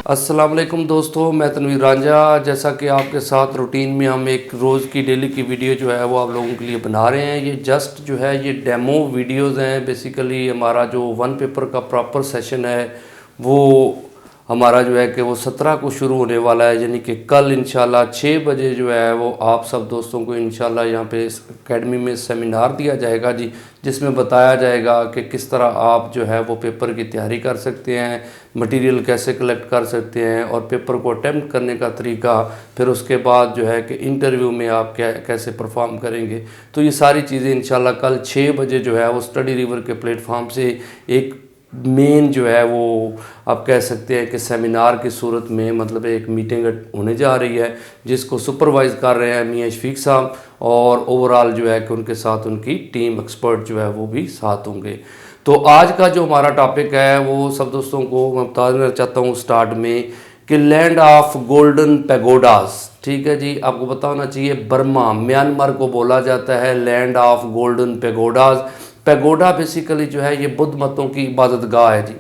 अस्सलाम वालेकुम दोस्तों, मैं तनवीर रांझा। जैसा कि आपके साथ रूटीन में हम एक रोज़ की डेली की वीडियो जो है वो आप लोगों के लिए बना रहे हैं। ये जस्ट जो है ये डेमो वीडियोज़ हैं। बेसिकली हमारा जो वन पेपर का प्रॉपर सेशन है वो हमारा जो है कि वो 17 को शुरू होने वाला है, यानी कि कल इंशाल्लाह 6 बजे जो है वो आप सब दोस्तों को इंशाल्लाह यहाँ पे इस एकेडमी में सेमिनार दिया जाएगा जी, जिसमें बताया जाएगा कि किस तरह आप जो है वो पेपर की तैयारी कर सकते हैं, मटेरियल कैसे कलेक्ट कर सकते हैं और पेपर को अटेम्प्ट करने का तरीका, फिर उसके बाद जो है कि इंटरव्यू में आप कैसे परफॉर्म करेंगे। तो ये सारी चीज़ें इंशाल्लाह कल 6 बजे जो है वो स्टडी रिवर के प्लेटफॉर्म से एक मेन जो है वो आप कह सकते हैं कि सेमिनार की सूरत में, मतलब एक मीटिंग होने जा रही है जिसको सुपरवाइज़ कर रहे हैं मियां शफीक साहब, और ओवरऑल जो है कि उनके साथ उनकी टीम एक्सपर्ट जो है वो भी साथ होंगे। तो आज का जो हमारा टॉपिक है वो सब दोस्तों को मैं बता देना चाहता हूँ स्टार्ट में कि लैंड ऑफ गोल्डन पैगोडास। ठीक है जी, आपको पता होना चाहिए बर्मा, म्यांमार को बोला जाता है land of golden pagodas. Pagoda basically जो है ये बुद्ध मतों की इबादत गाह है जी।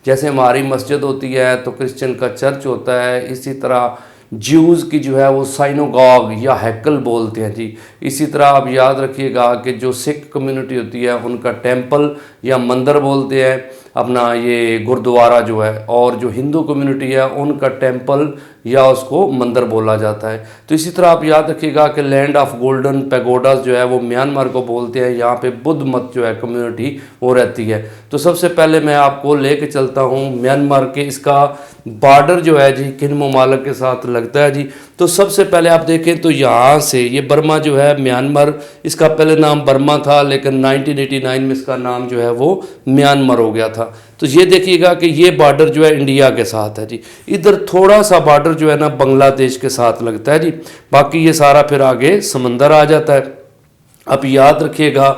जैसे हमारी मस्जिद होती है तो क्रिश्चियन का चर्च होता है, इसी तरह ज्यूज़ की जो है वो साइनोगॉग या हैकल बोलते हैं जी। इसी तरह आप याद रखिएगा कि जो सिख कम्युनिटी होती है उनका टेंपल या मंदिर बोलते हैं अपना ये गुरुद्वारा जो है, और जो हिंदू कम्युनिटी है उनका टेंपल या उसको मंदिर बोला जाता है। तो इसी तरह आप याद रखिएगा कि लैंड ऑफ गोल्डन पैगोडास जो है वो म्यांमार को बोलते हैं। यहाँ पे बुद्ध मत जो है कम्युनिटी वो रहती है। तो सबसे पहले मैं आपको लेके चलता हूँ म्यांमार के, इसका बॉर्डर जो है जी किन ममालिक के साथ लगता है जी। तो सबसे पहले आप देखें तो यहाँ से ये बर्मा जो है म्यांमार, इसका पहले नाम बर्मा था लेकिन 1989 में इसका नाम जो है वो म्यांमार हो गया था। तो ये देखिएगा कि ये बॉर्डर जो है इंडिया के साथ है जी। इधर थोड़ा सा बॉर्डर जो है ना बांग्लादेश के साथ लगता है जी, बाकी ये सारा फिर आगे समंदर आ जाता है। अब याद रखिएगा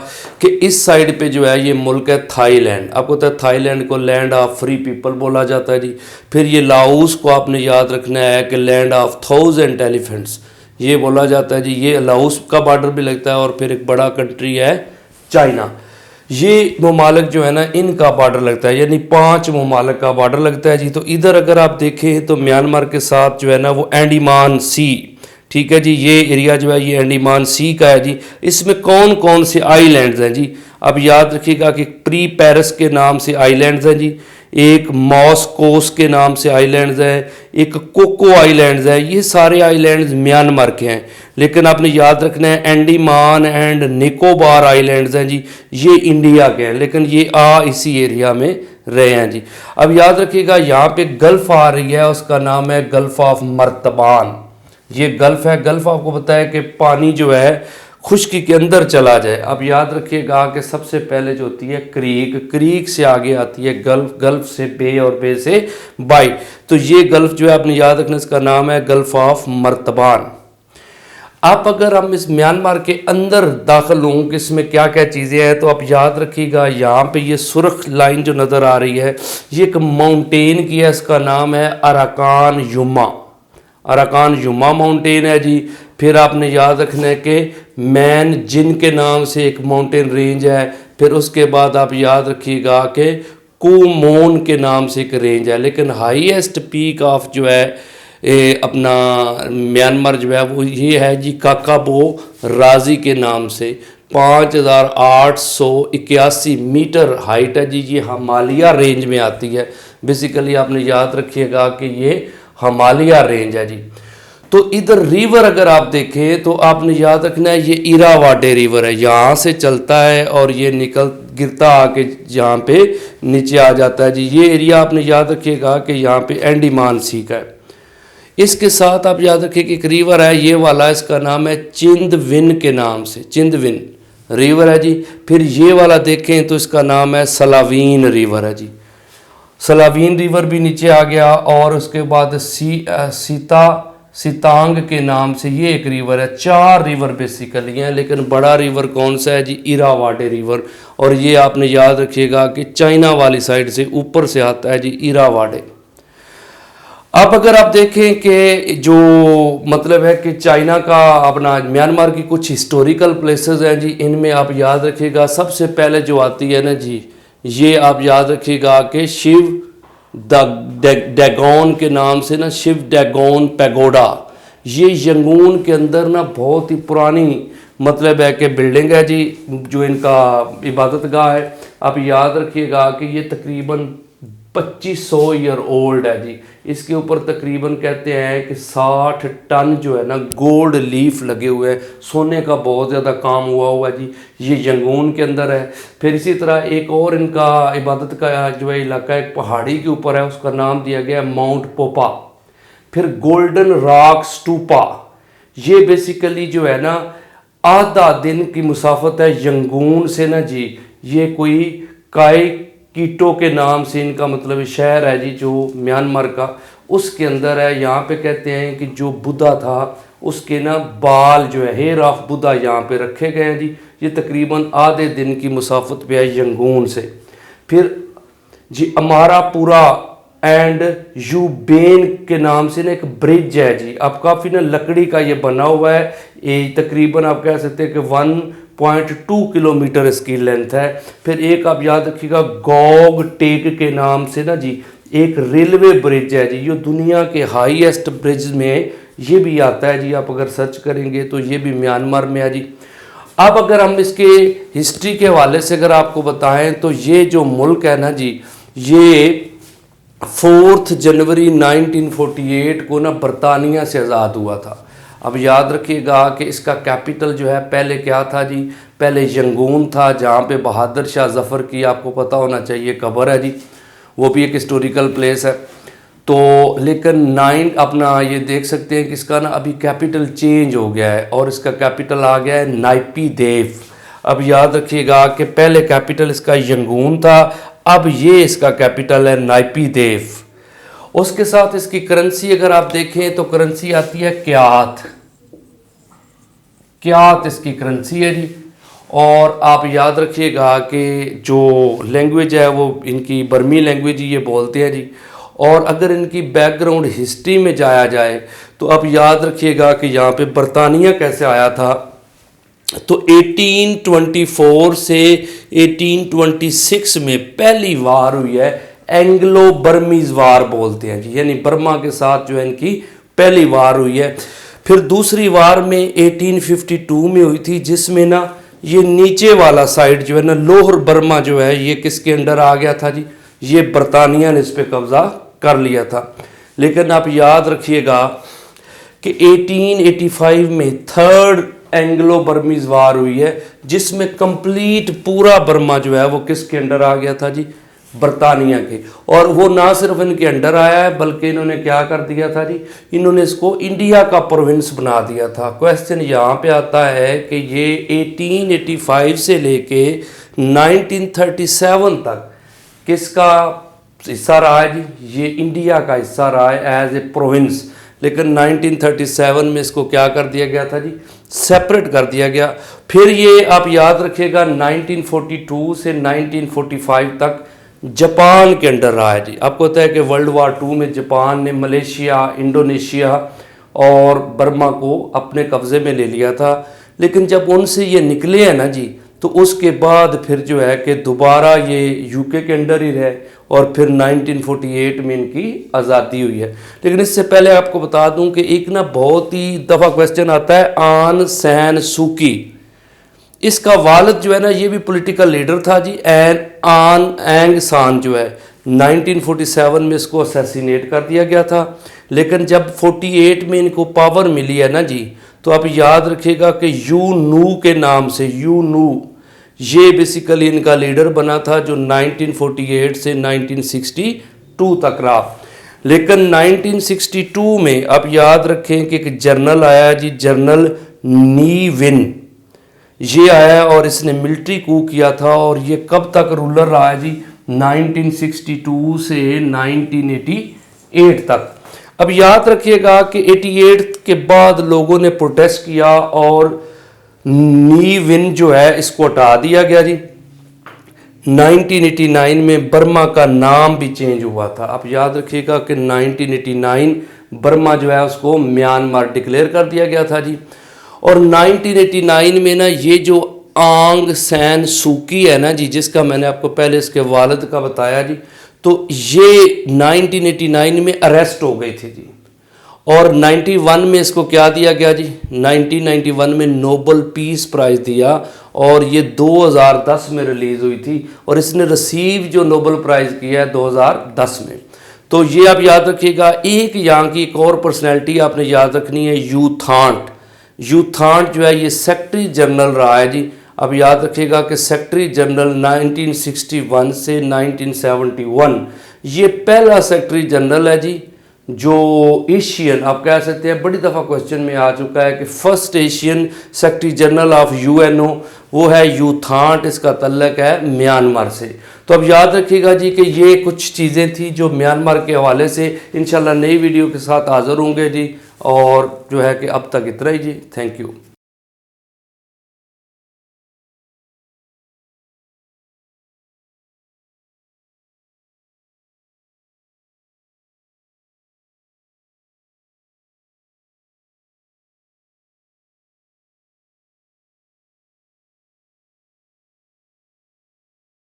कि इस साइड पे जो है ये मुल्क है थाईलैंड। आपको पता है थाईलैंड को लैंड ऑफ फ्री पीपल बोला जाता है जी। फिर ये लाओस को आपने याद रखना है कि लैंड ऑफ 1000 एलिफेंट्स ये बोला जाता है जी। ये लाओस का बॉर्डर भी लगता है, और फिर एक बड़ा कंट्री है चाइना। ये ममालिक जो है ना इनका बॉर्डर लगता है, यानी 5 ममालिक का बॉर्डर लगता है जी। तो इधर अगर आप देखें तो म्यांमार के साथ जो है ना वो अंडमान सी, ठीक है जी, ये एरिया जो है ये अंडमान सी का है जी। इसमें कौन कौन से आइलैंड्स हैं जी, अब याद रखिएगा कि प्री पेरिस के नाम से आइलैंड्स हैं जी, एक मॉस्कोस के नाम से आइलैंड्स हैं, एक कोको आइलैंड्स है। ये सारे आइलैंड्स म्यांमार के हैं, लेकिन आपने याद रखना है अंडमान एंड निकोबार आइलैंड्स हैं जी, ये इंडिया के हैं, लेकिन ये इसी एरिया में रहे हैं जी। अब याद रखिएगा यहाँ पे गल्फ आ रही है, उसका नाम है गल्फ ऑफ मर्तबान। ये गल्फ है, गल्फ आपको पता है कि पानी जो है खुश्की के अंदर चला जाए। अब याद रखिएगा कि सबसे पहले जो होती है क्रीक, क्रीक से आगे आती है गल्फ, गल्फ से बे और बे से बाई। तो ये गल्फ जो है आपने याद रखना, इसका नाम है गल्फ ऑफ मर्तबान। आप अगर हम इस म्यांमार के अंदर दाखिल हों कि इसमें क्या क्या चीज़ें हैं, तो आप याद रखिएगा यहाँ पे ये सुर्ख लाइन जो नज़र आ रही है ये एक माउंटेन की है, इसका नाम है अराकान युमा। अराकान युमा माउंटेन है जी। फिर आपने याद रखना है कि मैन जिन के नाम से एक माउंटेन रेंज है। फिर उसके बाद आप याद रखिएगा कि कुमोन के नाम से एक रेंज है, लेकिन हाईएस्ट पीक ऑफ जो है अपना म्यांमार जो है वो ये है जी काकाबो राजी के नाम से, 5881 मीटर हाइट है जी। ये हिमालय रेंज में आती है। बेसिकली आपने याद रखिएगा कि ये हिमालय रेंज है जी। तो इधर रिवर अगर आप देखें तो आपने याद रखना है ये इरावाडे रिवर है, यहाँ से चलता है और ये निकल गिरता आके यहाँ पे नीचे आ जाता है जी। ये एरिया आपने याद रखिएगा कि यहाँ पे अंडमान सी का है। इसके साथ आप याद रखिए कि एक रिवर है ये वाला, इसका नाम है चिंदविन के नाम से, चिंदविन रिवर है जी। फिर ये वाला देखें तो इसका नाम है सलावीन रिवर है जी। सलावीन रिवर भी नीचे आ गया, और उसके बाद सीतांग के नाम से ये एक रिवर है। 4 रिवर बेसिकली हैं, लेकिन बड़ा रिवर कौन सा है जी, इरावाडे रिवर। और ये आपने याद रखिएगा कि चाइना वाली साइड से ऊपर से आता है जी इरावाडे। अब अगर आप देखें कि जो मतलब है कि चाइना का अपना म्यांमार की कुछ हिस्टोरिकल प्लेसेस हैं जी, इनमें आप याद रखिएगा सबसे पहले जो आती है ना जी, ये आप याद रखिएगा कि शिव डैगोन के नाम से ना शिव डैगोन पैगोडा। ये यंगून के अंदर ना बहुत ही पुरानी मतलब है कि बिल्डिंग है जी, जो इनका इबादत गाह है। आप याद रखिएगा कि ये तकरीबन 2500 ईयर ओल्ड है जी। इसके ऊपर तकरीबन कहते हैं कि 60 टन जो है ना गोल्ड लीफ लगे हुए हैं, सोने का बहुत ज़्यादा काम हुआ जी। ये यंगून के अंदर है। फिर इसी तरह एक और इनका इबादत का जो है इलाका एक पहाड़ी के ऊपर है, उसका नाम दिया गया है माउंट पोपा। फिर गोल्डन रॉक स्टूपा, ये बेसिकली जो है ना आधा दिन की मुसाफत है यंगून से ना जी। ये कोई काई कीटो के नाम से इनका मतलब शहर है जी, जो म्यांमार का, उसके अंदर है। यहाँ पे कहते हैं कि जो बुद्धा था उसके ना बाल जो है हेयर ऑफ बुद्धा यहाँ पे रखे गए हैं जी। ये तकरीबन आधे दिन की मुसाफत पे है यंगून से। फिर जी अमारा पूरा एंड यूबेन के नाम से ना एक ब्रिज है जी। अब काफ़ी ना लकड़ी का ये बना हुआ है। ये तकरीबन आप कह सकते हैं कि 1.2 किलोमीटर इसकी लेंथ है। फिर एक आप याद रखिएगा गॉग टेक के नाम से ना जी एक रेलवे ब्रिज है जी। ये दुनिया के हाईएस्ट ब्रिज में ये भी आता है जी। आप अगर सर्च करेंगे तो ये भी म्यांमार में है जी। अब अगर हम इसके हिस्ट्री के हवाले से अगर आपको बताएं तो ये जो मुल्क है ना जी, ये 4 जनवरी 1948 को ना बरतानिया से आज़ाद हुआ था। अब याद रखिएगा कि इसका कैपिटल जो है पहले क्या था जी, पहले यंगून था, जहाँ पे बहादुर शाह जफ़र की आपको पता होना चाहिए कब्र है जी। वो भी एक हिस्टोरिकल प्लेस है। तो लेकिन अपना ये देख सकते हैं कि इसका ना अभी कैपिटल चेंज हो गया है और इसका कैपिटल आ गया है नाइपी देव। अब याद रखिएगा कि पहले कैपिटल इसका यंगून था, अब ये इसका कैपिटल है नाइपी देव। उसके साथ इसकी करेंसी अगर आप देखें तो करेंसी आती है क्यात। क्यात इसकी करेंसी है जी। और आप याद रखिएगा कि जो लैंग्वेज है वो इनकी बर्मी लैंग्वेज ये बोलते हैं जी। और अगर इनकी बैकग्राउंड हिस्ट्री में जाया जाए तो आप याद रखिएगा कि यहाँ पे बरतानिया कैसे आया था। तो 1824 से 1826 में पहली वार हुई है, एंग्लो बर्मीज वार बोलते हैं जी, यानी बर्मा के साथ जो है इनकी पहली वार हुई है। फिर दूसरी वार में 1852 में हुई थी, जिसमें ना ये नीचे वाला साइड जो है ना लोअर बर्मा जो है ये किसके अंडर आ गया था जी, ये बरतानिया ने इस पर कब्जा कर लिया था। लेकिन आप याद रखिएगा कि 1885 में थर्ड एंग्लो बर्मीज वार हुई है, जिसमें कंप्लीट पूरा बर्मा जो है वो किसके अंडर आ गया था जी, बरतानिया के। और वो ना सिर्फ इनके अंडर आया है बल्कि इन्होंने क्या कर दिया था जी, इन्होंने इसको इंडिया का प्रोविंस बना दिया था। क्वेश्चन यहाँ पे आता है कि ये 1885 से लेके 1937 तक किसका हिस्सा रहा है जी, ये इंडिया का हिस्सा रहा है एज ए प्रोविंस। लेकिन 1937 में इसको क्या कर दिया गया था जी, सेपरेट कर दिया गया। फिर ये आप याद रखिएगा 1942 से 1945 तक जापान के अंडर रहा है जी। आपको पता है कि वर्ल्ड वार 2 में जापान ने मलेशिया, इंडोनेशिया और बर्मा को अपने कब्ज़े में ले लिया था। लेकिन जब उनसे ये निकले हैं ना जी, तो उसके बाद फिर जो है कि दोबारा ये यूके के अंडर ही रहे और फिर 1948 में इनकी आज़ादी हुई है। लेकिन इससे पहले आपको बता दूं कि एक ना बहुत ही दफ़ा क्वेश्चन आता है आन सैन सूकी। इसका वालिद जो है ना ये भी पॉलिटिकल लीडर था जी। आन एंग सान जो है 1947 में इसको असैसिनेट कर दिया गया था। लेकिन जब 48 में इनको पावर मिली है ना जी, तो आप याद रखिएगा कि यू नू के नाम से, यू नू ये बेसिकली इनका लीडर बना था, जो 1948 से 1962 तक रहा। लेकिन 1962 में आप याद रखें कि एक जर्नल आया जी, जनरल नी विन, ये आया और इसने मिलिट्री कू किया था। और ये कब तक रूलर रहा है जी, 1962 से 1988 तक। अब याद रखिएगा कि 88 के बाद लोगों ने प्रोटेस्ट किया और नी विन जो है इसको हटा दिया गया जी। 1989 में बर्मा का नाम भी चेंज हुआ था। आप याद रखिएगा कि 1989 बर्मा जो है उसको म्यांमार डिक्लेयर कर दिया गया था जी। और 1989 में ना ये जो आंग सैन सूकी है ना जी, जिसका मैंने आपको पहले इसके वालिद का बताया जी, तो ये 1989 में अरेस्ट हो गए थे जी, और 91 में इसको क्या दिया गया जी, 1991 में नोबल पीस प्राइज़ दिया, और ये 2010 में रिलीज़ हुई थी, और इसने रिसीव जो नोबल प्राइज़ किया है 2010 में। तो ये आप याद रखिएगा। एक यहाँ की एक और पर्सनैलिटी आपने याद रखनी है, यू थांट। यू थांट जो है ये सेक्रेटरी जनरल रहा है जी। अब याद रखिएगा कि सेक्रेटरी जनरल 1961 से 1971 ये पहला सेक्रेटरी जनरल है जी जो एशियन, आप कह सकते हैं बड़ी दफ़ा क्वेश्चन में आ चुका है कि first Asian secretary general of UNO वो है यू थांट, इसका तल्लक है म्यांमार से। तो अब याद रखिएगा जी कि ये कुछ चीज़ें थी जो म्यांमार के हवाले से। इंशाल्लाह नई वीडियो के साथ हाज़िर होंगे जी, और जो है कि अब तक इतना ही जी। Thank you.